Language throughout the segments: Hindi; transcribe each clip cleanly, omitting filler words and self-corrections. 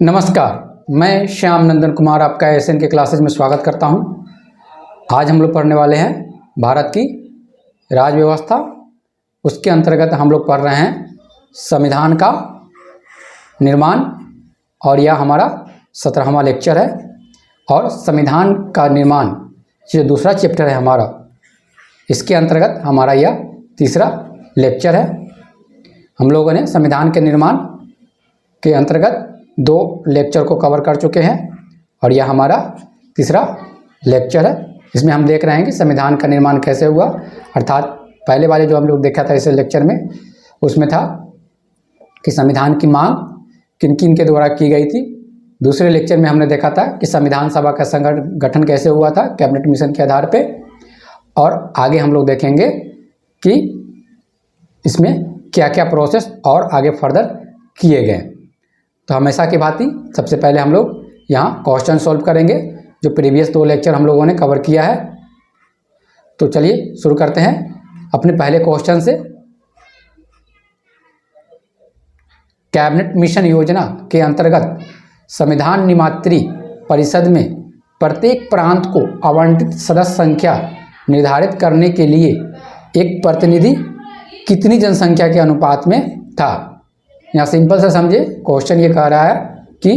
नमस्कार, मैं श्याम नंदन कुमार आपका एसएन के क्लासेज में स्वागत करता हूं। आज हम लोग पढ़ने वाले हैं भारत की राज्य व्यवस्था। उसके अंतर्गत हम लोग पढ़ रहे हैं संविधान का निर्माण और यह हमारा 17वां लेक्चर है। और संविधान का निर्माण जो दूसरा चैप्टर है हमारा, इसके अंतर्गत हमारा यह तीसरा लेक्चर है। हम लोगों ने संविधान के निर्माण के अंतर्गत 2 लेक्चर को कवर कर चुके हैं और यह हमारा तीसरा लेक्चर है। इसमें हम देख रहे हैं कि संविधान का निर्माण कैसे हुआ, अर्थात पहले वाले जो हम लोग देखा था इस लेक्चर में, उसमें था कि संविधान की मांग किन किन के द्वारा की गई थी। दूसरे लेक्चर में हमने देखा था कि संविधान सभा का गठन कैसे हुआ था कैबिनेट मिशन के आधार पे। और आगे हम लोग देखेंगे कि इसमें क्या क्या प्रोसेस और आगे फर्दर किए गए। तो हमेशा की भांति सबसे पहले हम लोग यहाँ क्वेश्चन सॉल्व करेंगे जो प्रीवियस 2 लेक्चर हम लोगों ने कवर किया है। तो चलिए शुरू करते हैं अपने पहले क्वेश्चन से। कैबिनेट मिशन योजना के अंतर्गत संविधान निर्मात्री परिषद में प्रत्येक प्रांत को आवंटित सदस्य संख्या निर्धारित करने के लिए एक प्रतिनिधि कितनी जनसंख्या के अनुपात में था। यहाँ सिंपल से समझे, क्वेश्चन ये कह रहा है कि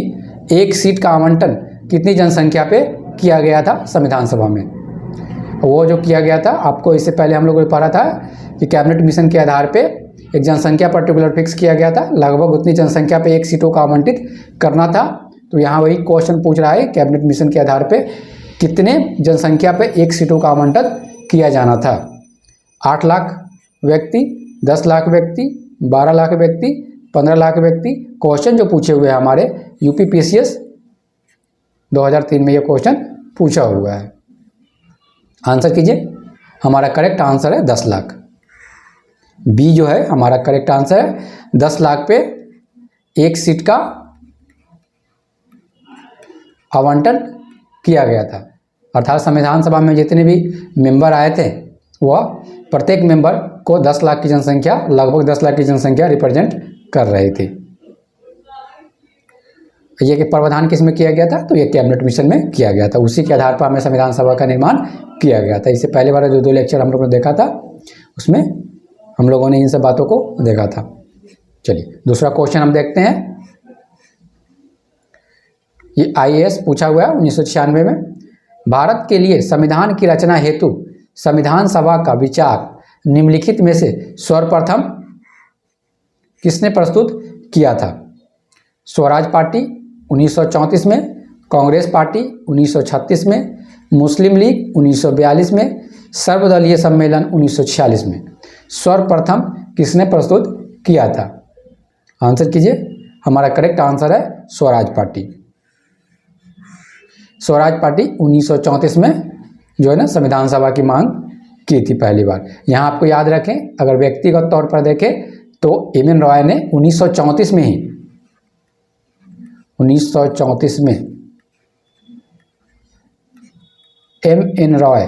एक सीट का आवंटन कितनी जनसंख्या पे किया गया था संविधान सभा में। वो जो किया गया था, आपको इससे पहले हम लोगों ने पढ़ा था कि कैबिनेट मिशन के आधार पे एक जनसंख्या पर्टिकुलर फिक्स किया गया था, लगभग उतनी जनसंख्या पे एक सीटों का आवंटित करना था। तो यहाँ वही क्वेश्चन पूछ रहा है कैबिनेट मिशन के आधार पे कितने जनसंख्या पे एक सीटों का आवंटन किया जाना था। 8 लाख व्यक्ति, 10 लाख व्यक्ति, 12 लाख व्यक्ति, 15 लाख व्यक्ति। क्वेश्चन जो पूछे हुए हैं हमारे यूपीपीसीएस 2003 में ये क्वेश्चन पूछा हुआ है। आंसर कीजिए। हमारा करेक्ट आंसर है 10 लाख। बी जो है हमारा करेक्ट आंसर है। 10 लाख पे एक सीट का आवंटन किया गया था। अर्थात संविधान सभा में जितने भी मेंबर आए थे वह प्रत्येक मेंबर को 10 लाख की जनसंख्या, लगभग 10 लाख की जनसंख्या रिप्रेजेंट कर रही थी। ये कि प्रावधान किस में किया गया था, तो ये कैबिनेट मिशन में किया गया था। उसी के आधार पर हमें संविधान सभा का निर्माण किया गया था। इससे पहले वाले जो 2 लेक्चर हम लोगों ने देखा था उसमें हम लोगों ने इन सब बातों को देखा था। चलिए दूसरा क्वेश्चन हम देखते हैं। ये आईएएस पूछा हुआ है 1996 में। भारत के लिए संविधान की रचना हेतु संविधान सभा का विचार निम्नलिखित में से सर्वप्रथम किसने प्रस्तुत किया था। स्वराज पार्टी 1934 में, कांग्रेस पार्टी 1936 में, मुस्लिम लीग 1942 में, सर्वदलीय सम्मेलन 1946 में। सर्वप्रथम किसने प्रस्तुत किया था। आंसर कीजिए। हमारा करेक्ट आंसर है स्वराज पार्टी। स्वराज पार्टी 1934 में जो है ना संविधान सभा की मांग की थी पहली बार। यहाँ आपको याद रखें, अगर व्यक्तिगत तौर पर देखें तो एम.एन. रॉय ने 1934 में ही 1934 में एम.एन. रॉय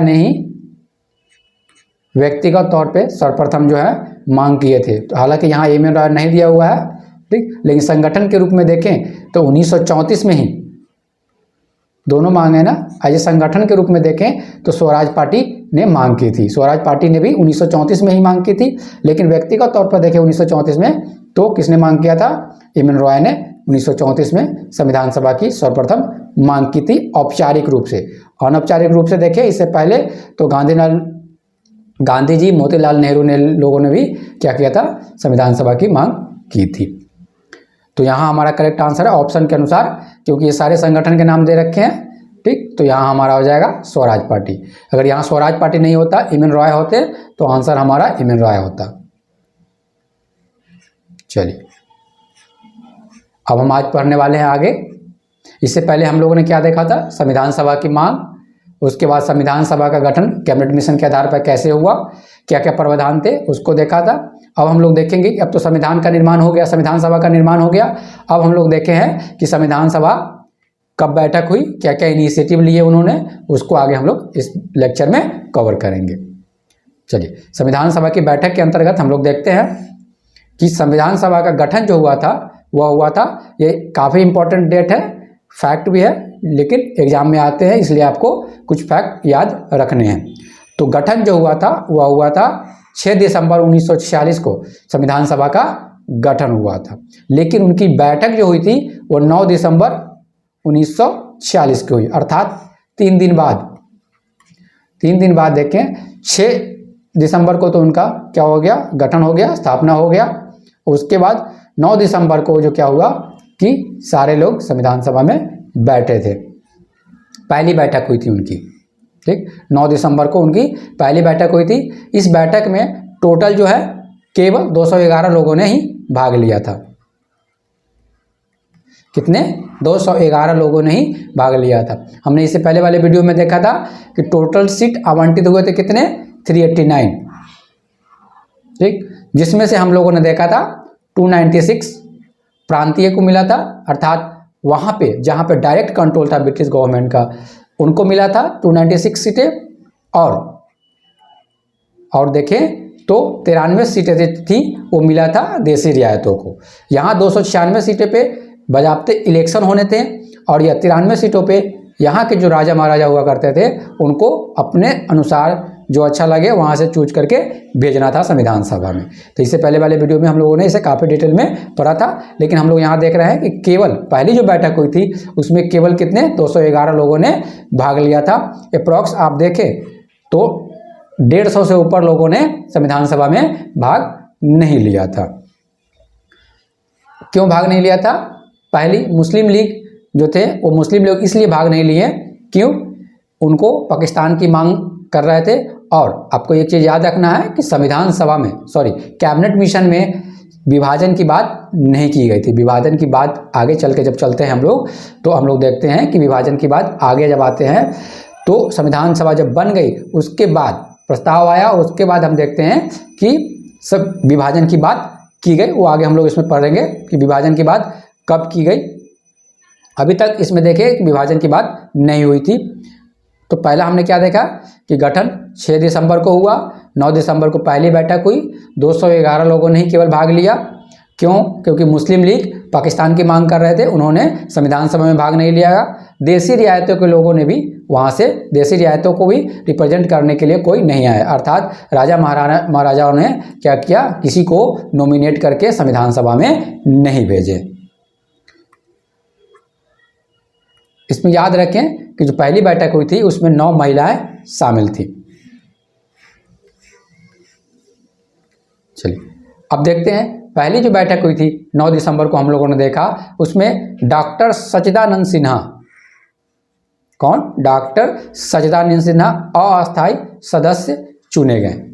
ने ही व्यक्तिगत तौर पे सर्वप्रथम जो है मांग किए थे। तो हालांकि यहाँ एम.एन. रॉय नहीं दिया हुआ है, ठीक, लेकिन संगठन के रूप में देखें तो 1934 में ही दोनों मांग है ना। एज संगठन के रूप में देखें तो स्वराज पार्टी ने मांग की थी। स्वराज पार्टी ने भी 1934 में ही मांग की थी, लेकिन व्यक्तिगत तौर पर देखें 1934 में तो किसने मांग किया था। एम.एन. रॉय ने 1934 में संविधान सभा की सर्वप्रथम मांग की थी औपचारिक रूप से। अनौपचारिक रूप से देखें इससे पहले तो गांधी जी, मोतीलाल नेहरू ने लोगों ने भी क्या किया था, संविधान सभा की मांग की थी। तो यहाँ हमारा करेक्ट आंसर है ऑप्शन के अनुसार, क्योंकि ये सारे संगठन के नाम दे रखे हैं, ठीक। तो यहाँ हमारा हो जाएगा स्वराज पार्टी। अगर यहाँ स्वराज पार्टी नहीं होता, एम.एन. रॉय होते, तो आंसर हमारा एम.एन. रॉय होता। चलिए अब हम आज पढ़ने वाले हैं आगे। इससे पहले हम लोगों ने क्या देखा था, संविधान सभा की मांग, उसके बाद संविधान सभा का गठन कैबिनेट मिशन के आधार पर कैसे हुआ, क्या क्या प्रावधान थे उसको देखा था। अब हम लोग देखेंगे कि अब तो संविधान का निर्माण हो गया, संविधान सभा का निर्माण हो गया। अब हम लोग देखे हैं कि संविधान सभा कब बैठक हुई, क्या क्या इनिशिएटिव लिए उन्होंने, उसको आगे हम लोग इस लेक्चर में कवर करेंगे। चलिए, संविधान सभा की बैठक के अंतर्गत हम लोग देखते हैं कि संविधान सभा का गठन जो हुआ था वह हुआ था, ये काफ़ी इम्पोर्टेंट डेट है, फैक्ट भी है, लेकिन एग्जाम में आते हैं इसलिए आपको कुछ फैक्ट याद रखने हैं। तो गठन जो हुआ था वह हुआ था 6 दिसंबर 1946 को संविधान सभा का गठन हुआ था, लेकिन उनकी बैठक जो हुई थी वो 9 दिसंबर 1946 को हुई, अर्थात 3 दिन बाद। 3 दिन बाद देखें, 6 दिसंबर को तो उनका क्या हो गया, गठन हो गया, स्थापना हो गया। उसके बाद 9 दिसंबर को जो क्या हुआ कि सारे लोग संविधान सभा में बैठे थे, पहली बैठक हुई थी उनकी। ठीक, 9 दिसंबर को उनकी पहली बैठक हुई थी। इस बैठक में टोटल जो है केवल 211 लोगों ने ही भाग लिया था। कितने? 211 लोगों ने ही भाग लिया था। हमने इससे पहले वाले वीडियो में देखा था कि टोटल सीट आवंटित हुए थे कितने? 389। ठीक, जिसमें से हम लोगों ने देखा था 296 प्रांतीय को मिला था, अर्थात वहाँ पे जहाँ पे डायरेक्ट कंट्रोल था ब्रिटिश गवर्नमेंट का, उनको मिला था 296 सीटें। और देखें तो 93 सीटें थी वो मिला था देसी रियायतों को। यहाँ 296 सीटें पे बजाबते इलेक्शन होने थे, और यह 93 सीटों पे यहाँ के जो राजा महाराजा हुआ करते थे उनको अपने अनुसार जो अच्छा लगे वहाँ से चूज करके भेजना था संविधान सभा में। तो इससे पहले वाले वीडियो में हम लोगों ने इसे काफ़ी डिटेल में पढ़ा था, लेकिन हम लोग यहाँ देख रहे हैं कि केवल पहली जो बैठक हुई थी उसमें केवल कितने? 211 लोगों ने भाग लिया था। अप्रॉक्स आप देखें तो 150 से ऊपर लोगों ने संविधान सभा में भाग नहीं लिया था। क्यों भाग नहीं लिया था? पहली, मुस्लिम लीग जो थे वो मुस्लिम लोग इसलिए भाग नहीं लिए, क्यों? उनको पाकिस्तान की मांग कर रहे थे। और आपको एक चीज़ याद रखना है कि संविधान सभा में कैबिनेट मिशन में विभाजन की बात नहीं की गई थी। विभाजन की बात आगे चल के जब चलते हैं हम लोग, तो हम लोग देखते हैं कि विभाजन की बात आगे जब आते हैं, तो संविधान सभा जब बन गई उसके बाद प्रस्ताव आया, उसके बाद हम देखते हैं कि सब विभाजन की बात की गई। वो आगे हम लोग इसमें पढ़ेंगे कि विभाजन की बात कब की गई। अभी तक इसमें देखें कि विभाजन की बात नहीं हुई थी। तो पहला हमने क्या देखा कि गठन 6 दिसंबर को हुआ, 9 दिसंबर को पहली बैठक हुई, 211 लोगों ने ही केवल भाग लिया। क्यों? क्योंकि मुस्लिम लीग पाकिस्तान की मांग कर रहे थे, उन्होंने संविधान सभा में भाग नहीं लिया। देसी रियायतों के लोगों ने भी वहाँ से देसी रियायतों को भी रिप्रेजेंट करने के लिए कोई नहीं आया, अर्थात राजा महाराजाओं ने क्या किया, किसी को नॉमिनेट करके संविधान सभा में नहीं भेजे। इसमें याद रखें कि जो पहली बैठक हुई थी उसमें 9 महिलाएं शामिल थी। चलिए अब देखते हैं पहली जो बैठक हुई थी 9 दिसंबर को हम लोगों ने देखा, उसमें डॉक्टर सच्चिदानंद सिन्हा, कौन? डॉक्टर सच्चिदानंद सिन्हा अस्थायी सदस्य चुने गए।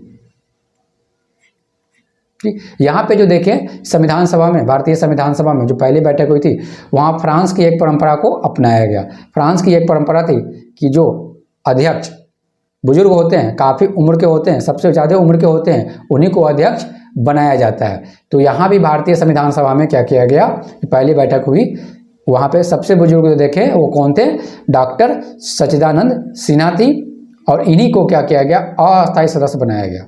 यहाँ पे जो देखें संविधान सभा में, भारतीय संविधान सभा में जो पहली बैठक हुई थी वहाँ फ्रांस की एक परंपरा को अपनाया गया। फ्रांस की एक परंपरा थी कि जो अध्यक्ष बुजुर्ग होते हैं, काफ़ी उम्र के होते हैं, सबसे ज़्यादा उम्र के होते हैं, उन्हीं को अध्यक्ष बनाया जाता है। तो यहाँ भी भारतीय संविधान सभा में क्या किया गया, पहली बैठक हुई, वहाँ पे सबसे बुजुर्ग जो देखें वो कौन थे? डॉक्टर सच्चिदानंद सिन्हा थी। और इन्हीं को क्या किया गया? अस्थायी सदस्य बनाया गया।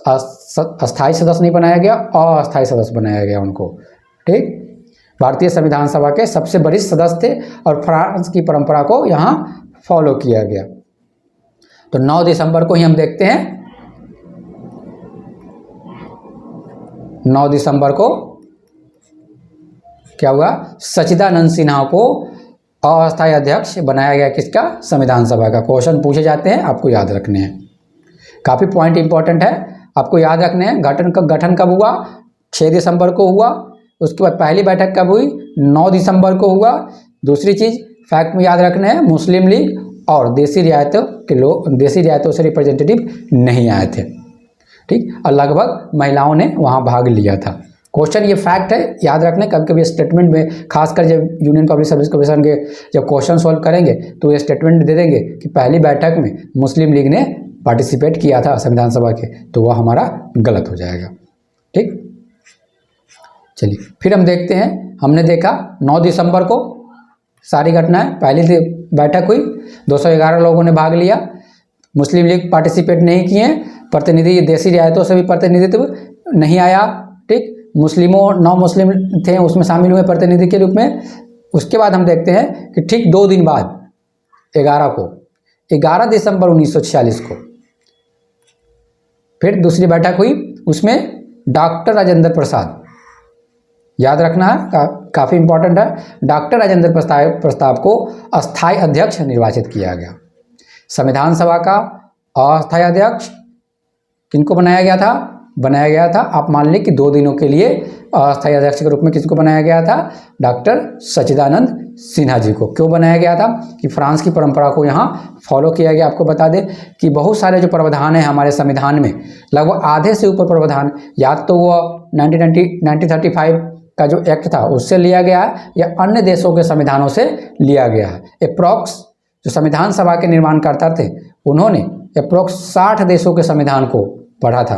अस्थायी सदस्य नहीं बनाया गया, अस्थायी सदस्य बनाया गया उनको। ठीक, भारतीय संविधान सभा के सबसे वरिष्ठ सदस्य थे और फ्रांस की परंपरा को यहाँ फॉलो किया गया। तो 9 दिसंबर को ही हम देखते हैं, 9 दिसंबर को क्या हुआ? सच्चिदानंद सिन्हा को अस्थायी अध्यक्ष बनाया गया। किसका? संविधान सभा का। क्वेश्चन पूछे जाते हैं, आपको याद रखने हैं, काफ़ी पॉइंट इंपॉर्टेंट है, आपको याद रखने हैं। गठन कब हुआ? 6 दिसंबर को हुआ। उसके बाद पहली बैठक कब हुई? 9 दिसंबर को हुआ। दूसरी चीज़ फैक्ट में याद रखना है, मुस्लिम लीग और देसी रियायतों के लोग, देसी रियायतों से रिप्रेजेंटेटिव नहीं आए थे। ठीक, और लगभग महिलाओं ने वहाँ भाग लिया था। क्वेश्चन ये फैक्ट है, याद रखना। कभी कभी स्टेटमेंट में, खासकर जब यूनियन पब्लिक सर्विस कमीशन के जब क्वेश्चन सॉल्व करेंगे तो ये स्टेटमेंट दे देंगे कि पहली बैठक में मुस्लिम लीग ने पार्टिसिपेट किया था संविधान सभा के, तो वह हमारा गलत हो जाएगा। ठीक, चलिए फिर हम देखते हैं। हमने देखा 9 दिसंबर को सारी घटनाएं, पहली बैठक हुई, 211 लोगों ने भाग लिया, मुस्लिम लीग पार्टिसिपेट नहीं किए, प्रतिनिधि देसी रियायतों से भी प्रतिनिधित्व नहीं आया। ठीक, मुस्लिमों, नौ मुस्लिम थे उसमें शामिल हुए प्रतिनिधि के रूप में। उसके बाद हम देखते हैं कि ठीक 2 दिन बाद 11 दिसंबर 1946 को फिर दूसरी बैठक हुई। उसमें डॉक्टर राजेंद्र प्रसाद, याद रखना है, काफ़ी इंपॉर्टेंट है, डॉक्टर राजेंद्र प्रसाद को अस्थायी अध्यक्ष निर्वाचित किया गया। संविधान सभा का अस्थायी अध्यक्ष किनको बनाया गया था, आप मान लें कि 2 दिनों के लिए अस्थायी अध्यक्ष के रूप में किसको बनाया गया था, डॉक्टर सच्चिदानंद सिन्हा जी को। क्यों बनाया गया था कि फ्रांस की परंपरा को यहाँ फॉलो किया गया। आपको बता दें कि बहुत सारे जो प्रावधान हैं हमारे संविधान में, लगभग आधे से ऊपर प्रावधान या तो वो 1935 का जो एक्ट था उससे लिया गया है या अन्य देशों के संविधानों से लिया गया है। अप्रॉक्स जो संविधान सभा के निर्माणकर्ता थे उन्होंने अप्रॉक्स 60 देशों के संविधान को पढ़ा था,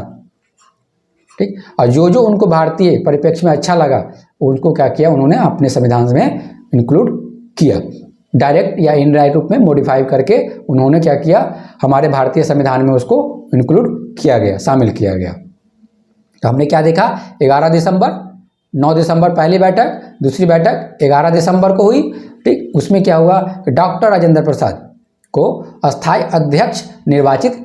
ठीक। और जो उनको भारतीय परिप्रेक्ष्य में अच्छा लगा उनको क्या किया, उन्होंने अपने संविधान में इंक्लूड किया। डायरेक्ट या इनडायरेक्ट रूप में मॉडिफाई करके उन्होंने क्या किया, हमारे भारतीय संविधान में उसको इंक्लूड किया गया, शामिल किया गया। तो हमने क्या देखा, 11 दिसंबर, 9 दिसंबर पहली बैठक, दूसरी बैठक 11 दिसंबर को हुई, ठीक। उसमें क्या हुआ कि डॉक्टर राजेंद्र प्रसाद को अस्थायी अध्यक्ष निर्वाचित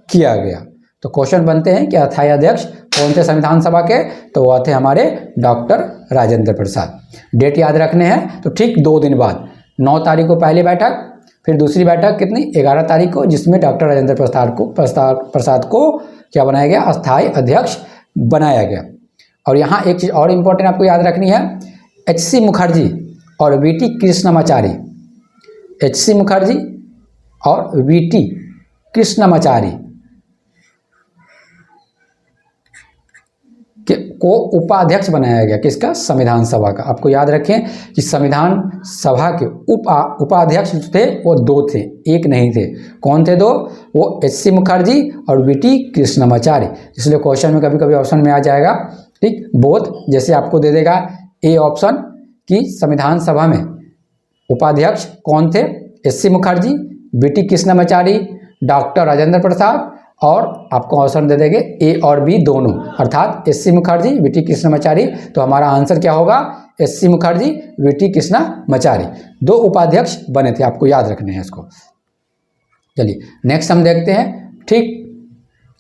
किया गया। तो क्वेश्चन बनते हैं कि अस्थायी अध्यक्ष कौन थे संविधान सभा के, तो वह थे हमारे डॉक्टर राजेंद्र प्रसाद। डेट याद रखने हैं। तो ठीक 2 दिन बाद 9 तारीख को पहली बैठक, फिर दूसरी बैठक कितनी, 11 तारीख को, जिसमें डॉक्टर राजेंद्र प्रसाद को क्या बनाया गया, अस्थायी अध्यक्ष बनाया गया। और यहाँ एक चीज़ और इम्पोर्टेंट आपको याद रखनी है, H.C. मुखर्जी और V.T. कृष्णमाचारी, H.C. मुखर्जी और V.T. कृष्णमाचारी को उपाध्यक्ष बनाया गया, किसका, संविधान सभा का। आपको याद रखें कि संविधान सभा के उपाध्यक्ष थे वो 2 थे, एक नहीं थे। कौन थे 2, वो H.C. मुखर्जी और V.T. कृष्णमाचारी। इसलिए क्वेश्चन में कभी कभी ऑप्शन में आ जाएगा, ठीक, बोथ, जैसे आपको दे देगा ए ऑप्शन कि संविधान सभा में उपाध्यक्ष कौन थे, H.C. Mukherjee, V.T. Krishnamachari, doctor Rajendra Prasad, और आपको ऑप्शन दे देंगे ए और बी दोनों, अर्थात H.C. मुखर्जी, V.T. कृष्णमाचारी। तो हमारा आंसर क्या होगा, H.C. मुखर्जी, V.T. कृष्णमाचारी 2 उपाध्यक्ष बने थे, आपको याद रखने हैं इसको। चलिए नेक्स्ट हम देखते हैं, ठीक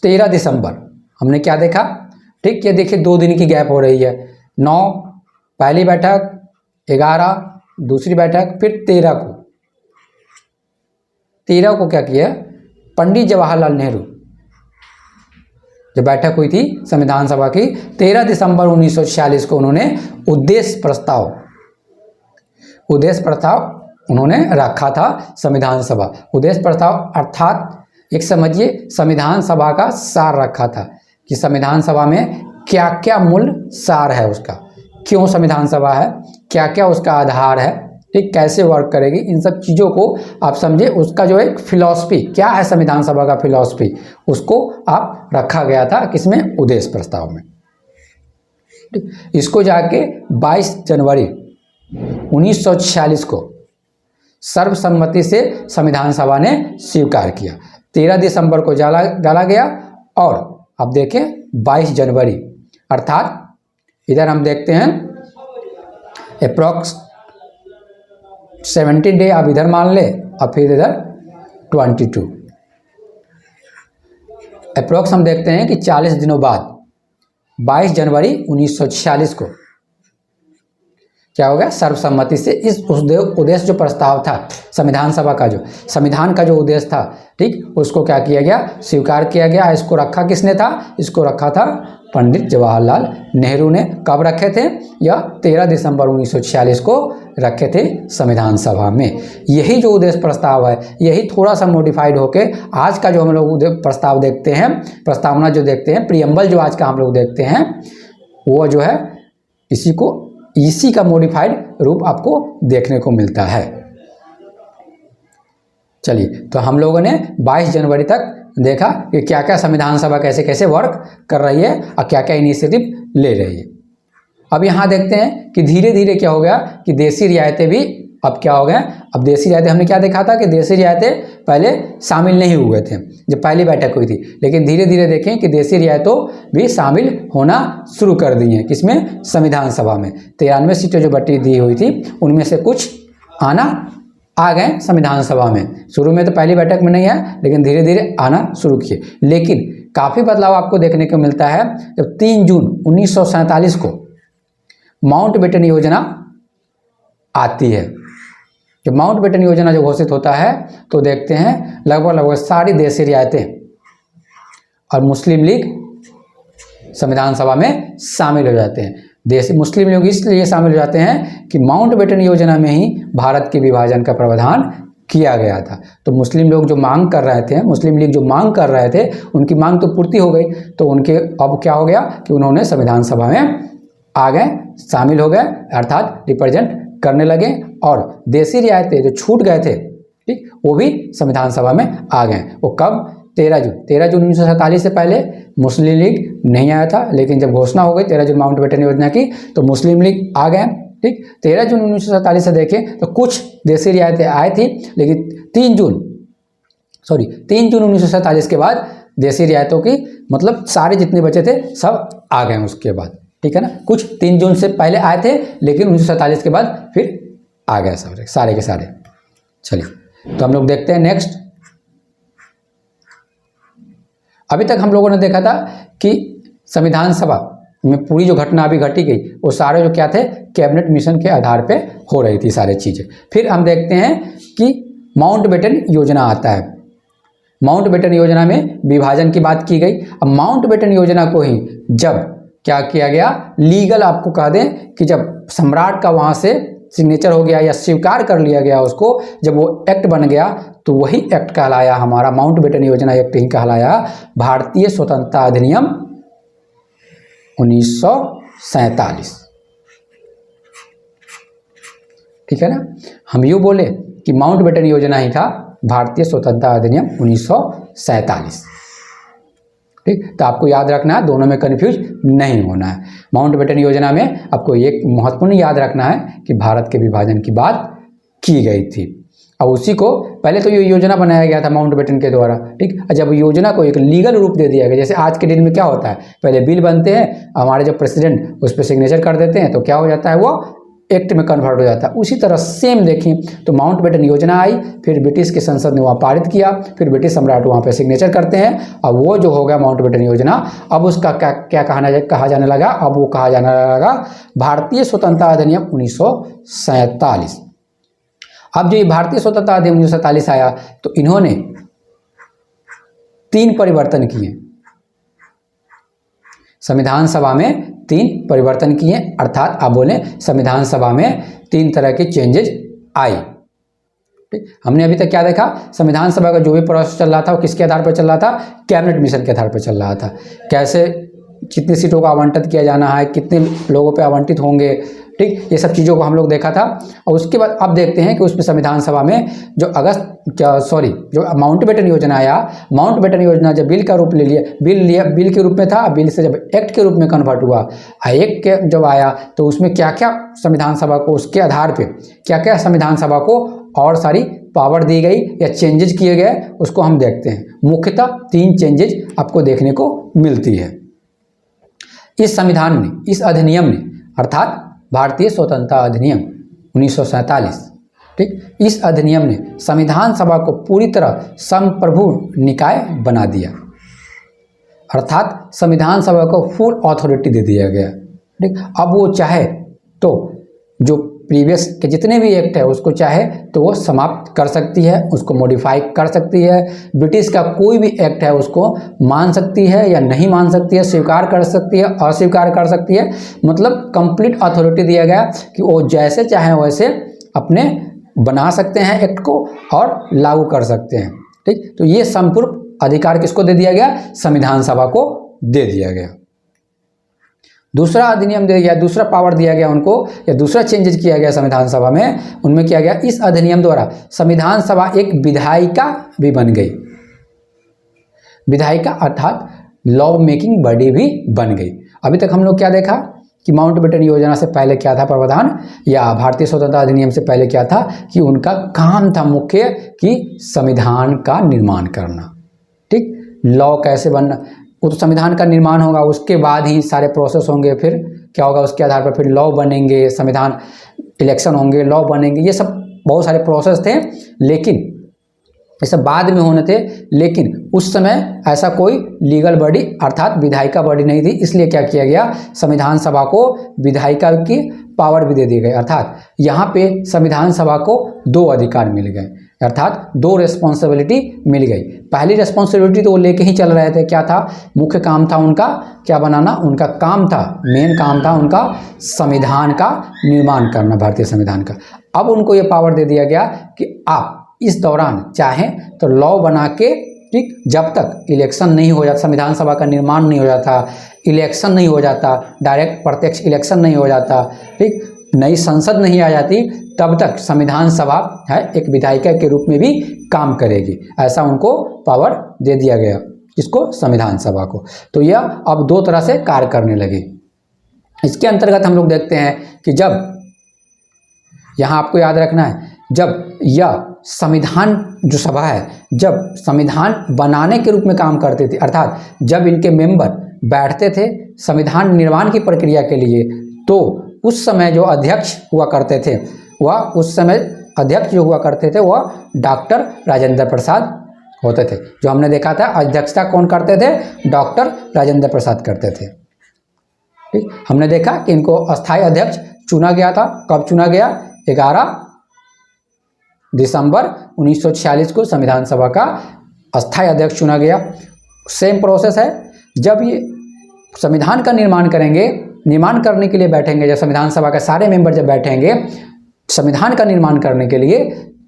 13 दिसंबर हमने क्या देखा, ठीक, ये देखिए 2 दिन की गैप हो रही है। 9 पहली बैठक, 11 दूसरी बैठक, फिर 13 को क्या किया, पंडित जवाहरलाल नेहरू जो बैठक हुई थी संविधान सभा की 13 दिसंबर 1946 को, उन्होंने उद्देश्य प्रस्ताव उन्होंने रखा था संविधान सभा। उद्देश्य प्रस्ताव अर्थात एक समझिए संविधान सभा का सार रखा था कि संविधान सभा में क्या क्या मूल सार है उसका, क्यों संविधान सभा है, क्या क्या उसका आधार है, ठीक, कैसे वर्क करेगी, इन सब चीज़ों को आप समझे। उसका जो एक फिलॉसफी क्या है संविधान सभा का फिलॉसफी, उसको आप रखा गया था किसमें, उद्देश्य प्रस्ताव में। ठीक, इसको जाके 22 जनवरी 1946 को सर्वसम्मति से संविधान सभा ने स्वीकार किया। 13 दिसंबर को डाला गया और अब देखें 22 जनवरी, अर्थात इधर हम देखते हैं अप्रॉक्स 70 डे आप इधर मान ले और फिर इधर 22 अप्रॉक्स हम देखते हैं कि 40 दिनों बाद 22 जनवरी 1946 को क्या हो गया, सर्वसम्मति से इस उद्देश्य जो प्रस्ताव था संविधान सभा का, जो संविधान का जो उद्देश्य था, ठीक, उसको क्या किया गया, स्वीकार किया गया। इसको रखा किसने था, इसको रखा था पंडित जवाहरलाल नेहरू ने। कब रखे थे, यह 13 दिसंबर 1946 को रखे थे संविधान सभा में। यही जो उद्देश्य प्रस्ताव है, यही थोड़ा सा मॉडिफाइड होके आज का जो हम लोग प्रस्ताव देखते हैं, प्रस्तावना जो देखते हैं, प्रियम्बल जो आज का हम लोग देखते हैं, वो जो है इसी का मॉडिफाइड रूप आपको देखने को मिलता है। चलिए, तो हम लोगों ने 22 जनवरी तक देखा कि क्या क्या संविधान सभा कैसे कैसे वर्क कर रही है और क्या क्या इनिशिएटिव ले रही है। अब यहाँ देखते हैं कि धीरे धीरे क्या हो गया कि देशी रियायतें भी अब क्या हो गया, अब देशी रियायतें, हमने क्या देखा था कि देशी रियायतें पहले शामिल नहीं हुए थे जब पहली बैठक हुई थी, लेकिन धीरे धीरे देखें कि देशी रियायतों भी शामिल होना शुरू कर दी हैं। किसमें? संविधान सभा में। 93 सीटें जो बटी दी हुई थी उनमें से कुछ आना आ गए संविधान सभा में। शुरू में तो पहली बैठक में नहीं है, लेकिन धीरे धीरे आना शुरू किए। लेकिन काफ़ी बदलाव आपको देखने को मिलता है जब 3 जून 1947 को माउंटबेटन योजना आती है। जब माउंटबेटन योजना जो घोषित होता है तो देखते हैं लगभग सारी देशी रियायतें और मुस्लिम लीग संविधान सभा में शामिल हो जाते हैं। देश मुस्लिम लोग इसलिए शामिल हो जाते हैं कि माउंटबेटन योजना में ही भारत के विभाजन का प्रावधान किया गया था। तो मुस्लिम लोग जो मांग कर रहे थे, मुस्लिम लीग जो मांग कर रहे थे, उनकी मांग तो पूर्ति हो गई, तो उनके अब क्या हो गया कि उन्होंने संविधान सभा में आ गए, शामिल हो गए, अर्थात रिप्रेजेंट करने लगे। और देशी रियायतें जो छूट गए थे, ठीक, वो भी संविधान सभा में आ गए। वो कब? 13 जून 1947 से पहले मुस्लिम लीग नहीं आया था, लेकिन जब घोषणा हो गई 13 जून माउंटबेटन योजना की तो मुस्लिम लीग आ गए। ठीक, 13 जून 1947 से देखें तो कुछ देशी रियायतें आई थी, लेकिन 3 जून 1947 के बाद देशी रियायतों की मतलब सारे जितने बचे थे सब आ गए उसके बाद। ठीक है ना, कुछ 3 जून से पहले आए थे, लेकिन 1947 के बाद फिर आ गए सारे के सारे। चलिए तो हम लोग देखते हैं नेक्स्ट। अभी तक हम लोगों ने देखा था कि संविधान सभा में पूरी जो घटना अभी घटी गई वो सारे जो क्या थे, कैबिनेट मिशन के आधार पे हो रही थी सारी चीज़ें। फिर हम देखते हैं कि माउंटबेटन योजना आता है। माउंटबेटन योजना में विभाजन की बात की गई। अब माउंटबेटन योजना को ही जब क्या किया गया, लीगल आपको कह दें कि जब सम्राट का वहाँ से सिग्नेचर हो गया या स्वीकार कर लिया गया उसको, जब वो एक्ट बन गया तो वही एक्ट कहलाया, हमारा माउंटबेटन योजना एक्ट ही कहलाया भारतीय स्वतंत्रता अधिनियम 1947। ठीक है ना, हम यूँ बोले कि माउंटबेटन योजना ही था भारतीय स्वतंत्रता अधिनियम 1947। ठीक, तो आपको याद रखना है, दोनों में कन्फ्यूज नहीं होना है। माउंटबेटन योजना में आपको एक महत्वपूर्ण याद रखना है कि भारत के विभाजन की बात की गई थी। अब उसी को पहले तो ये योजना बनाया गया था माउंटबेटन के द्वारा। ठीक, जब योजना को एक लीगल रूप दे दिया गया, जैसे आज के दिन में क्या होता है, पहले बिल बनते हैं, हमारे जब प्रेसिडेंट उस पर सिग्नेचर कर देते हैं तो क्या हो जाता है, वो एक्ट में कन्वर्ट हो जाता है। उसी तरह सेम देखें तो माउंटबेटन योजना आई, फिर ब्रिटिश की संसद ने वहाँ पारित किया, फिर ब्रिटिश सम्राट वहाँ पे सिग्नेचर करते हैं। अब वो जो हो गया माउंटबेटन योजना, अब उसका क्या कहा जाने लगा, अब वो कहा जाने लगा भारतीय स्वतंत्रता अधिनियम 1947। अब जो ये भारतीय स्वतंत्रता अधिनियम 1947 आया तो इन्होंने 3 परिवर्तन किए, संविधान सभा में 3 परिवर्तन किए, अर्थात आप बोले संविधान सभा में 3 तरह के चेंजेज आई। ठीक, हमने अभी तक क्या देखा, संविधान सभा का जो भी प्रोसेस चल रहा था वो किसके आधार पर चल रहा था, कैबिनेट मिशन के आधार पर चल रहा था। कैसे कितनी सीटों का आवंटित किया जाना है, कितने लोगों पे आवंटित होंगे, ठीक, ये सब चीज़ों को हम लोग देखा था। और उसके बाद अब देखते हैं कि उसमें संविधान सभा में जो जो माउंटबेटन योजना आया, माउंटबेटन योजना जब बिल का रूप ले लिया, बिल के रूप में था, बिल से जब एक्ट के रूप में कन्वर्ट हुआ, एक्ट के जब आया तो उसमें क्या क्या संविधान सभा को, उसके आधार पर क्या क्या संविधान सभा को और सारी पावर दी गई या चेंजेज किए गए, उसको हम देखते हैं। मुख्यतः 3 चेंजेज आपको देखने को मिलती है इस संविधान में, इस अधिनियम में, अर्थात भारतीय स्वतंत्रता अधिनियम 1947। ठीक, इस अधिनियम ने संविधान सभा को पूरी तरह संप्रभु निकाय बना दिया, अर्थात संविधान सभा को फुल अथॉरिटी दे दिया गया। ठीक, अब वो चाहे तो जो प्रीवियस के जितने भी एक्ट है उसको चाहे तो वो समाप्त कर सकती है, उसको मॉडिफाई कर सकती है। ब्रिटिश का कोई भी एक्ट है उसको मान सकती है या नहीं मान सकती है, स्वीकार कर सकती है, अस्वीकार कर सकती है। मतलब कंप्लीट अथॉरिटी दिया गया कि वो जैसे चाहे वैसे अपने बना सकते हैं एक्ट को और लागू कर सकते हैं। ठीक, तो ये संपूर्ण अधिकार किसको दे दिया गया, संविधान सभा को दे दिया गया। दूसरा अधिनियम दिया गया, दूसरा पावर दिया गया उनको, या दूसरा चेंजेज किया गया संविधान सभा में, उनमें किया गया इस अधिनियम द्वारा संविधान सभा एक विधायिका भी बन गई। विधायिका अर्थात लॉ मेकिंग बॉडी भी बन गई। अभी तक हम लोग क्या देखा कि माउंटबेटन योजना से पहले क्या था प्रावधान, या भारतीय स्वतंत्रता अधिनियम से पहले क्या था कि उनका काम था मुख्य कि संविधान का निर्माण करना। ठीक, लॉ कैसे बनना, वो तो संविधान का निर्माण होगा, उसके बाद ही सारे प्रोसेस होंगे, फिर क्या होगा, उसके आधार पर फिर लॉ बनेंगे, संविधान इलेक्शन होंगे, लॉ बनेंगे, ये सब बहुत सारे प्रोसेस थे, लेकिन ये सब बाद में होने थे। लेकिन उस समय ऐसा कोई लीगल बॉडी अर्थात विधायिका बॉडी नहीं थी, इसलिए क्या किया गया, संविधान सभा को विधायिका की पावर भी दे दी गई, अर्थात यहाँ पे संविधान सभा को 2 अधिकार मिल गए, अर्थात 2 रिस्पॉन्सिबिलिटी मिल गई। पहली रिस्पॉन्सिबिलिटी तो वो लेके ही चल रहे थे, क्या था, मुख्य काम था उनका क्या बनाना, उनका काम था, मेन काम था उनका संविधान का निर्माण करना, भारतीय संविधान का। अब उनको ये पावर दे दिया गया कि आप इस दौरान चाहें तो लॉ बना के, ठीक, जब तक इलेक्शन नहीं हो जाता, संविधान सभा का निर्माण नहीं हो जाता, इलेक्शन नहीं हो जाता, डायरेक्ट प्रत्यक्ष इलेक्शन नहीं हो जाता, ठीक, नई संसद नहीं आ जाती, तब तक संविधान सभा है एक विधायिका के रूप में भी काम करेगी। ऐसा उनको पावर दे दिया गया, इसको संविधान सभा को। तो यह अब 2 तरह से कार्य करने लगी। इसके अंतर्गत हम लोग देखते हैं कि जब, यहाँ आपको याद रखना है, जब यह संविधान जो सभा है, जब संविधान बनाने के रूप में काम करती थी, अर्थात जब इनके मेंबर बैठते थे संविधान निर्माण की प्रक्रिया के लिए, तो उस समय जो अध्यक्ष हुआ करते थे, वह उस समय अध्यक्ष जो हुआ करते थे वह डॉक्टर राजेंद्र प्रसाद होते थे। जो हमने देखा था अध्यक्षता कौन करते थे, डॉक्टर राजेंद्र प्रसाद करते थे। ठीक, हमने देखा कि इनको अस्थायी अध्यक्ष चुना गया था। कब चुना गया, 11 दिसंबर 1946 को संविधान सभा का अस्थायी अध्यक्ष चुना गया। सेम प्रोसेस है, जब ये संविधान का निर्माण करेंगे, निर्माण करने के लिए बैठेंगे, जब संविधान सभा के सारे मेंबर जब बैठेंगे संविधान का निर्माण करने के लिए,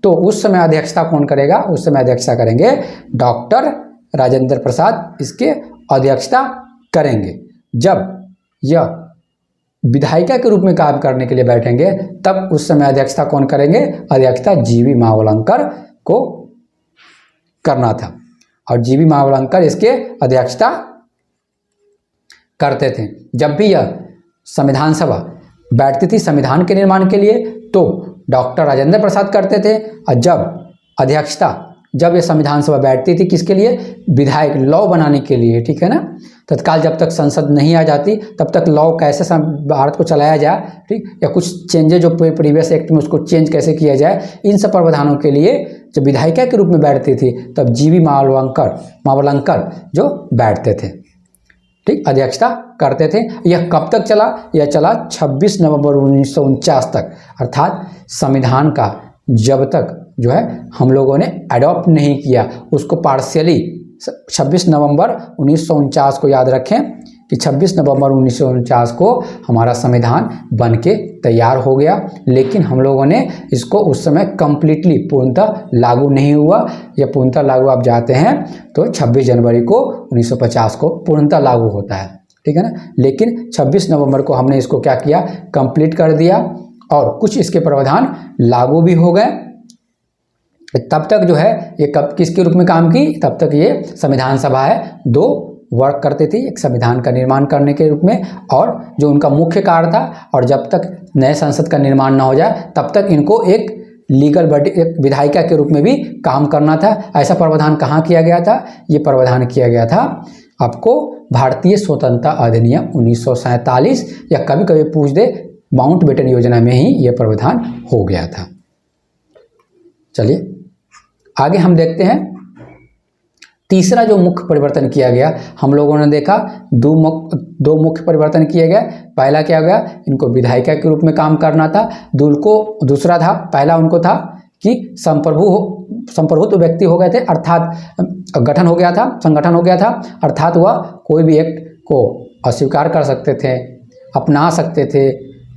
तो उस समय अध्यक्षता कौन करेगा, उस समय अध्यक्षता करेंगे डॉक्टर राजेंद्र प्रसाद, इसके अध्यक्षता करेंगे। जब यह विधायिका के रूप में काम करने के लिए बैठेंगे, तब उस समय अध्यक्षता कौन करेंगे, अध्यक्षता जीवी मावलंकर को करना था, और जीवी मावलंकर इसके अध्यक्षता करते थे। जब भी यह संविधान सभा बैठती थी संविधान के निर्माण के लिए, तो डॉक्टर राजेंद्र प्रसाद करते थे, और जब अध्यक्षता, जब ये संविधान सभा बैठती थी किसके लिए, विधायक लॉ बनाने के लिए, ठीक है ना, तत्काल जब तक संसद नहीं आ जाती तब तक लॉ कैसे भारत को चलाया जाए, ठीक, या कुछ चेंजेज जो प्रीवियस एक्ट में उसको चेंज कैसे किया जाए, इन सब प्रावधानों के लिए जब विधायिका के रूप में बैठती थी तब जीवी मावलंकर जो बैठते थे, ठीक, अध्यक्षता करते थे। यह कब तक चला, यह चला 26 नवंबर 1949 तक, अर्थात संविधान का जब तक जो है हम लोगों ने अडॉप्ट नहीं किया, उसको पार्शियली 26 नवंबर 1949 को याद रखें कि 26 नवंबर 1949 को हमारा संविधान बन के तैयार हो गया, लेकिन हम लोगों ने इसको उस समय कम्प्लीटली पूर्णतः लागू नहीं हुआ। यह पूर्णतः लागू आप जाते हैं तो 26 जनवरी को 1950 को पूर्णतः लागू होता है, ठीक है ना, लेकिन 26 नवंबर को हमने इसको क्या किया, कंप्लीट कर दिया, और कुछ इसके प्रावधान लागू भी हो गए। तब तक जो है ये कब किसके रूप में काम की, तब तक ये संविधान सभा है 2 वर्क करती थी, एक संविधान का निर्माण करने के रूप में, और जो उनका मुख्य कार्य था, और जब तक नए संसद का निर्माण ना हो जाए तब तक इनको एक लीगल बॉडी, एक विधायिका के रूप में भी काम करना था। ऐसा प्रावधान कहाँ किया गया था, ये प्रावधान किया गया था आपको भारतीय स्वतंत्रता अधिनियम 1947, या कभी कभी पूछ दे माउंटबेटन योजना में ही यह प्रावधान हो गया था। चलिए आगे हम देखते हैं तीसरा जो मुख्य परिवर्तन किया गया। हम लोगों ने देखा दो मुख्य परिवर्तन किए गए। पहला क्या गया, इनको विधायिका के रूप में काम करना था। दूसरा था, पहला उनको था कि संप्रभुत्व व्यक्ति हो गए थे, अर्थात संगठन हो गया था, अर्थात वह कोई भी एक्ट को अस्वीकार कर सकते थे, अपना सकते थे,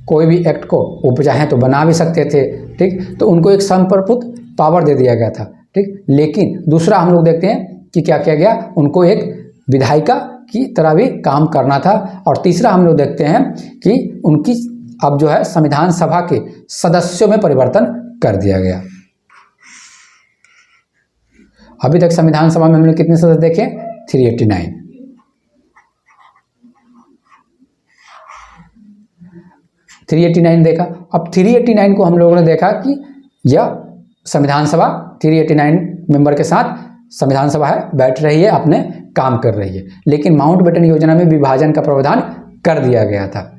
कोई भी एक्ट को वो चाहें तो बना भी सकते थे, ठीक। तो उनको एक संप्रभुत्व पावर दे दिया गया था, ठीक। लेकिन दूसरा हम लोग देखते हैं कि क्या किया गया, उनको एक विधायिका की तरह भी काम करना था। और तीसरा हम लोग देखते हैं कि उनकी अब जो है संविधान सभा के सदस्यों में परिवर्तन कर दिया गया। अभी तक संविधान सभा में हमने कितने सदस्य देखे, 389। 389 देखा। अब 389 को हम लोगों ने देखा कि यह संविधान सभा 389 मेंबर के साथ संविधान सभा है, बैठ रही है, अपने काम कर रही है। लेकिन माउंटबेटन योजना में विभाजन का प्रावधान कर दिया गया था।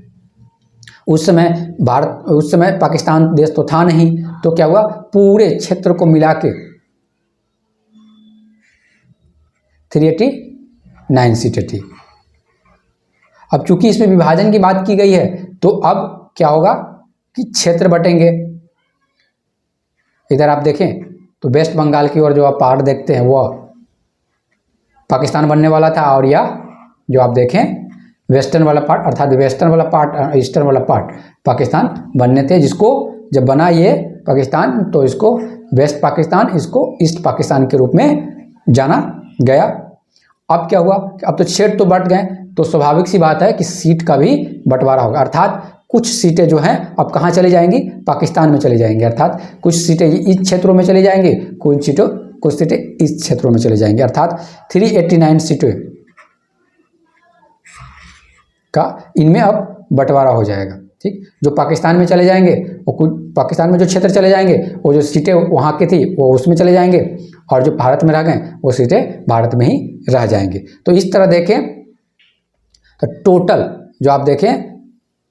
उस समय पाकिस्तान देश तो था नहीं, तो क्या हुआ, पूरे क्षेत्र को मिला के 389 सीटें थी। अब चूंकि इसमें विभाजन की बात की गई है, तो अब क्या होगा कि क्षेत्र बटेंगे। इधर आप देखें तो वेस्ट बंगाल की ओर जो आप पार्ट देखते हैं वह पाकिस्तान बनने वाला था, और यह जो आप देखें वेस्टर्न वाला पार्ट, अर्थात वेस्टर्न वाला पार्ट, ईस्टर्न वाला पार्ट पाकिस्तान बनने थे। जिसको जब बना ये पाकिस्तान, तो इसको वेस्ट पाकिस्तान, इसको ईस्ट पाकिस्तान के रूप में जाना गया। अब क्या हुआ कि अब तो क्षेत्र तो बट गए, तो स्वाभाविक सी बात है कि सीट का भी बंटवारा होगा। अर्थात कुछ सीटें जो हैं अब कहाँ चली जाएंगी, पाकिस्तान में चली जाएंगी। अर्थात कुछ सीटें इस क्षेत्रों में चली जाएंगी, कुछ सीटें इस क्षेत्रों में चले जाएंगी। अर्थात 389 सीटें का इनमें अब बंटवारा हो जाएगा। ठीक, जो पाकिस्तान में चले जाएंगे वो कुछ पाकिस्तान में जो क्षेत्र चले जाएंगे, वो जो सीटें वहाँ की थी वो उसमें चले जाएंगे, और जो भारत में रह गए वो सीटें भारत में ही रह जाएंगे। तो इस तरह देखें तो टोटल जो आप देखें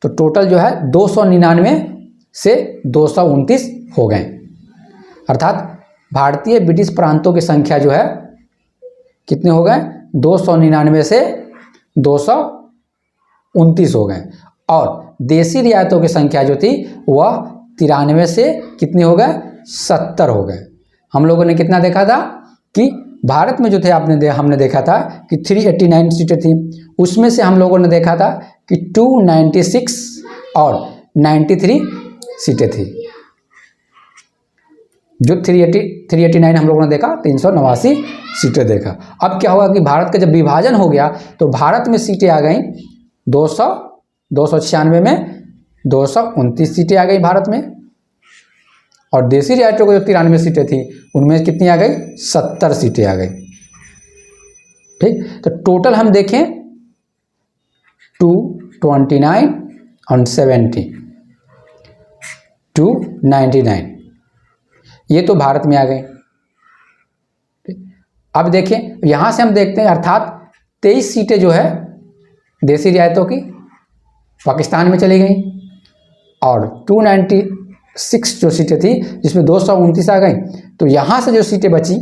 तो टोटल जो है 299 से 229 हो गए। अर्थात भारतीय ब्रिटिश प्रांतों की संख्या जो है कितने हो गए, 299 से 229 हो गए, और देसी रियायतों की संख्या जो थी वह 93 से कितने हो गए, 70 हो गए। हम लोगों ने कितना देखा था कि भारत में जो थे हमने देखा था कि 389 सीटें थी, उसमें से हम लोगों ने देखा था कि 296 और 93 सीटें थी। जो 389 हम लोगों ने देखा, 389 सीटें देखा। अब क्या हुआ कि भारत का जब विभाजन हो गया तो भारत में सीटें आ गई 296 में 229 सीटें आ गई भारत में, और देसी रियायतों को जो 93 सीटें थी उनमें कितनी आ गई, 70 सीटें आ गई। ठीक, तो टोटल हम देखें 229 और 70 299, ये तो भारत में आ गए। अब देखें यहां से हम देखते हैं, अर्थात 23 सीटें जो है देसी रियायतों की पाकिस्तान में चली गई, और 296 जो सीटें थी जिसमें 229 आ गई। तो यहाँ से जो सीटें बची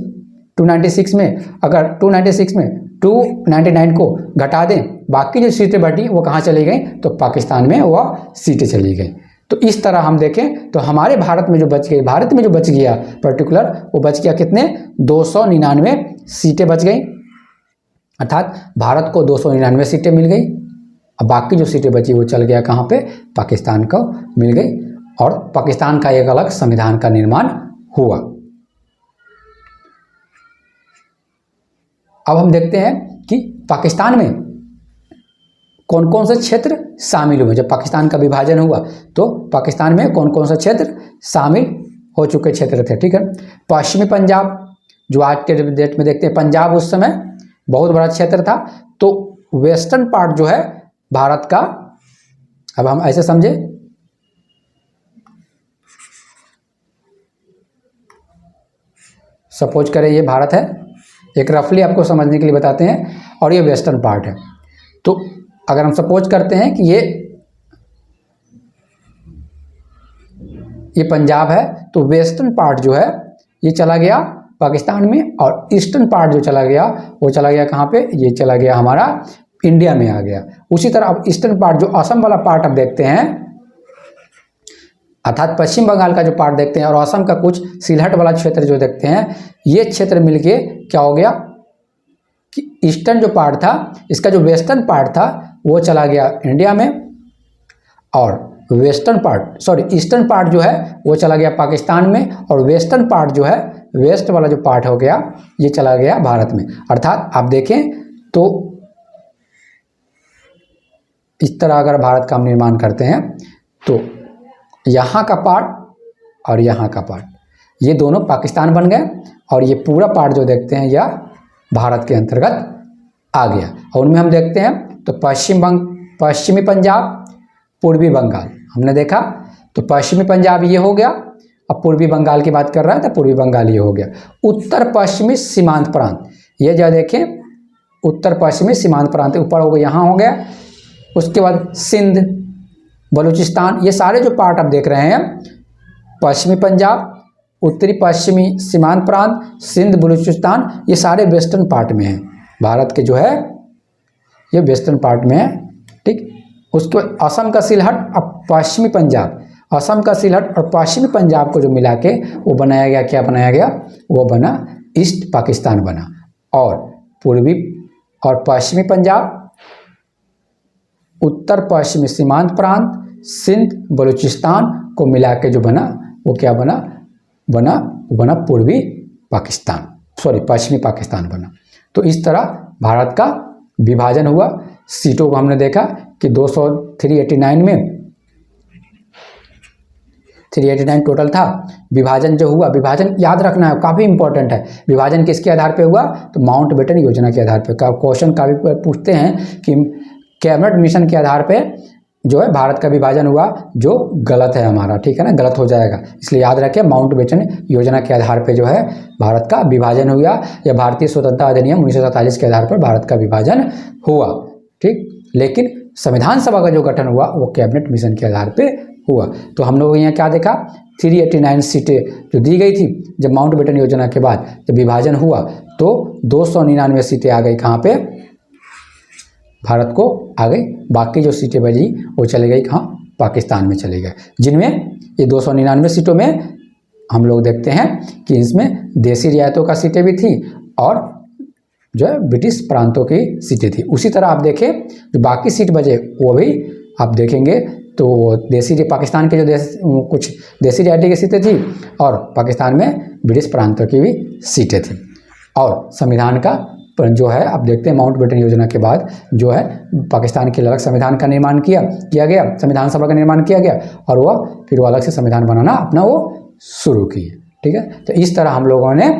296 में, अगर 296 में 299 को घटा दें, बाकी जो सीटें बची वो कहाँ चली गई, तो पाकिस्तान में वह सीटें चली गई। तो इस तरह हम देखें तो हमारे भारत में जो बच गया पर्टिकुलर, वो बच गया कितने, 299 सीटें बच गई। अर्थात भारत को 299 सीटें मिल गई, अब बाकी जो सीटें बची वो चल गया कहाँ पे, पाकिस्तान को मिल गई, और पाकिस्तान का एक अलग संविधान का निर्माण हुआ। अब हम देखते हैं कि पाकिस्तान में कौन कौन से क्षेत्र शामिल हुए। जब पाकिस्तान का विभाजन हुआ तो पाकिस्तान में कौन कौन से क्षेत्र शामिल हो चुके क्षेत्र थे। ठीक है, पश्चिमी पंजाब, जो आज के डेट में देखते हैं पंजाब, उस समय बहुत बड़ा क्षेत्र था। तो वेस्टर्न पार्ट जो है भारत का, अब हम ऐसे समझे, सपोज करें ये भारत है, एक रफली आपको समझने के लिए बताते हैं, और ये वेस्टर्न पार्ट है। तो अगर हम सपोज करते हैं कि ये पंजाब है, तो वेस्टर्न पार्ट जो है ये चला गया पाकिस्तान में, और ईस्टर्न पार्ट जो चला गया वो चला गया कहाँ पे, ये चला गया हमारा इंडिया में आ गया। उसी तरह अब ईस्टर्न पार्ट जो असम वाला पार्ट अब देखते हैं, अर्थात पश्चिम बंगाल का जो पार्ट देखते हैं, और असम का कुछ सिलहट वाला क्षेत्र जो देखते हैं, ये क्षेत्र मिलके क्या हो गया कि ईस्टर्न जो पार्ट था, इसका जो वेस्टर्न पार्ट था वो चला गया इंडिया में, और ईस्टर्न पार्ट जो है वो चला गया पाकिस्तान में, और वेस्टर्न पार्ट जो है, वेस्ट वाला जो पार्ट हो गया, ये चला गया भारत में। अर्थात आप देखें तो इस तरह अगर भारत का हम निर्माण करते हैं तो यहाँ का पार्ट और यहाँ का पार्ट, ये दोनों पाकिस्तान बन गए, और ये पूरा पार्ट जो देखते हैं यह भारत के अंतर्गत आ गया। और उनमें हम देखते हैं तो पश्चिमी पंजाब, पूर्वी बंगाल हमने देखा। तो पश्चिमी पंजाब ये हो गया, अब पूर्वी बंगाल की बात कर रहा है तो पूर्वी बंगाल ये हो गया। उत्तर पश्चिमी सीमांत प्रांत, ये जो देखें उत्तर पश्चिमी सीमांत प्रांत ऊपर हो गया, यहाँ हो गया। उसके बाद सिंध, बलूचिस्तान, ये सारे जो पार्ट आप देख रहे हैं, पश्चिमी पंजाब, उत्तरी पश्चिमी सीमांत प्रांत, सिंध, बलूचिस्तान, ये सारे वेस्टर्न पार्ट में हैं भारत के, जो है ये वेस्टर्न पार्ट में है। ठीक, उसके बाद असम का सिलहट, अब पश्चिमी पंजाब, असम का सिलहट और पश्चिमी पंजाब को जो मिला के वो बनाया गया, क्या बनाया गया, वो बना ईस्ट पाकिस्तान बना। और पूर्वी और पश्चिमी पंजाब, उत्तर पश्चिमी सीमांत प्रांत, सिंध, बलूचिस्तान को मिला के जो बना वो क्या बना, वो बना पूर्वी पाकिस्तान, पश्चिमी पाकिस्तान बना। तो इस तरह भारत का विभाजन हुआ। सीटों को हमने देखा कि 389 में 389 टोटल था। विभाजन जो हुआ, विभाजन याद रखना है, काफ़ी इंपॉर्टेंट है। विभाजन किसके आधार पे हुआ, तो माउंटबेटन योजना के आधार पे। क्वेश्चन काफ़ी पूछते हैं कि कैबिनेट मिशन के आधार पे जो है भारत का विभाजन हुआ, जो गलत है हमारा, ठीक है ना, गलत हो जाएगा, इसलिए याद रखें माउंटबेटन योजना के आधार पे जो है भारत का विभाजन हुआ, या भारतीय स्वतंत्रता अधिनियम 1947 के आधार पर भारत का विभाजन हुआ। ठीक, लेकिन संविधान सभा का जो गठन हुआ वो कैबिनेट मिशन के आधार पे हुआ। तो हम लोग यहाँ क्या देखा, 389 सीटें जो दी गई थी जब माउंटबेटन योजना के बाद जब विभाजन हुआ, तो 299 सीटें आ गई कहाँ पे, भारत को आ गई। बाकी जो सीटें बची वो चले गई कहाँ, पाकिस्तान में चले गए, जिनमें ये 299 सीटों में हम लोग देखते हैं कि इसमें देसी रियायतों का सीटें भी थी और जो है ब्रिटिश प्रांतों की सीटें थी। उसी तरह आप देखें जो बाकी सीट बचे वो भी आप देखेंगे तो देसी पाकिस्तान के जो कुछ देसी रियायती की सीटें थी और पाकिस्तान में ब्रिटिश प्रांतों की भी सीटें थी। और संविधान का जो है आप देखते हैं माउंटबेटन योजना के बाद जो है पाकिस्तान के अलग संविधान का निर्माण किया गया, संविधान सभा का निर्माण किया गया और वह फिर वो अलग से संविधान बनाना अपना वो शुरू किए। ठीक है, तो इस तरह हम लोगों ने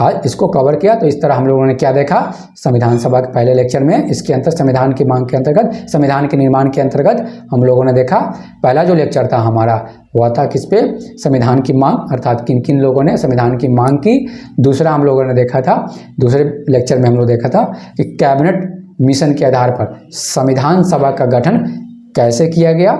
आज इसको कवर किया। तो इस तरह हम लोगों ने क्या देखा, संविधान सभा के पहले लेक्चर में इसके अंतर संविधान की मांग के अंतर्गत, संविधान के निर्माण के अंतर्गत हम लोगों ने देखा, पहला जो लेक्चर था हमारा हुआ था किस पे, संविधान की मांग, अर्थात किन किन लोगों ने संविधान की मांग की। दूसरा हम लोगों ने देखा था, दूसरे लेक्चर में हम लोग देखा था कि कैबिनेट मिशन के आधार पर संविधान सभा का गठन कैसे किया गया।